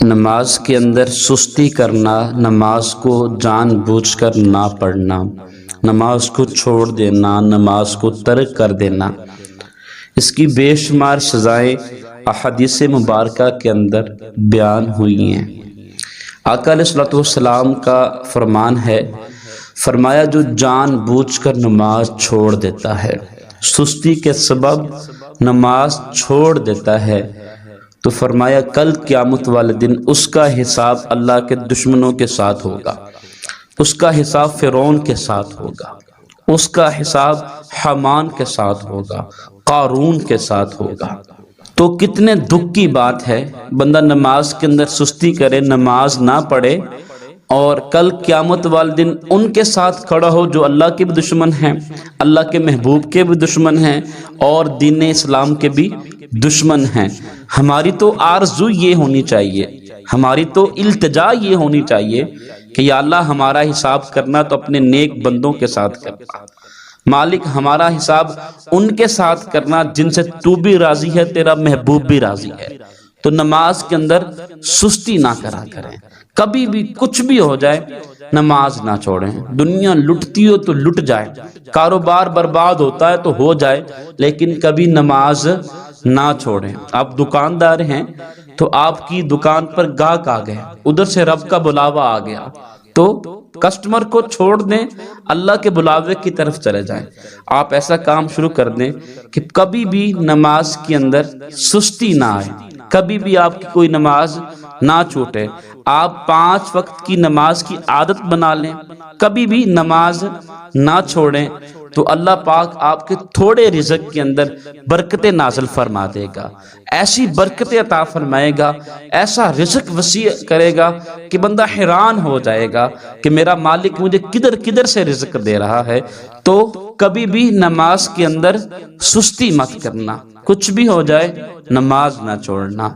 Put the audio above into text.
نماز کے اندر سستی کرنا، نماز کو جان بوجھ کر نہ پڑھنا، نماز کو چھوڑ دینا، نماز کو ترک کر دینا، اس کی بے شمار سزائیں احادیث مبارکہ کے اندر بیان ہوئی ہیں۔ آقا علیہ الصلوۃ والسلام کا فرمان ہے، فرمایا جو جان بوجھ کر نماز چھوڑ دیتا ہے، سستی کے سبب نماز چھوڑ دیتا ہے، تو فرمایا کل قیامت والے دن اس کا حساب اللہ کے دشمنوں کے ساتھ ہوگا، اس کا حساب فرعون کے ساتھ ہوگا، اس کا حساب حامان کے ساتھ ہوگا، قارون کے ساتھ ہوگا۔ تو کتنے دکھ کی بات ہے، بندہ نماز کے اندر سستی کرے، نماز نہ پڑھے، اور کل قیامت والے دن ان کے ساتھ کھڑا ہو جو اللہ کے بھی دشمن ہیں، اللہ کے محبوب کے بھی دشمن ہیں، اور دین اسلام کے بھی دشمن ہیں۔ ہماری تو آرزو یہ ہونی چاہیے، ہماری تو التجا یہ ہونی چاہیے کہ یا اللہ ہمارا حساب کرنا تو اپنے نیک بندوں کے ساتھ کرنا، مالک ہمارا حساب ان کے ساتھ کرنا جن سے تو بھی راضی ہے، تیرا محبوب بھی راضی ہے۔ تو نماز کے اندر سستی نہ کرا کریں، کبھی بھی کچھ بھی ہو جائے نماز نہ چھوڑیں۔ دنیا لٹتی ہو تو لٹ جائے، کاروبار برباد ہوتا ہے تو ہو جائے، لیکن کبھی نماز نہ چھوڑیں۔ آپ دکاندار ہیں تو آپ کی دکان پر گاہک آ گئے، ادھر سے رب کا بلاوا آ گیا، تو کسٹمر کو چھوڑ دیں، اللہ کے بلاوے کی طرف چلے جائیں۔ آپ ایسا کام شروع کر دیں کہ کبھی بھی نماز کے اندر سستی نہ آئے، کبھی بھی آپ کی کوئی نماز نہ چھوٹے۔ آپ 5 وقت کی نماز کی عادت بنا لیں، کبھی بھی نماز نہ چھوڑیں، تو اللہ پاک آپ کے تھوڑے رزق کے اندر برکتیں نازل فرما دے گا، ایسی برکتیں عطا فرمائے گا، ایسا رزق وسیع کرے گا کہ بندہ حیران ہو جائے گا کہ میرا مالک مجھے کدھر کدھر سے رزق دے رہا ہے۔ تو کبھی بھی نماز کے اندر سستی مت کرنا، کچھ بھی ہو جائے نماز نہ چھوڑنا۔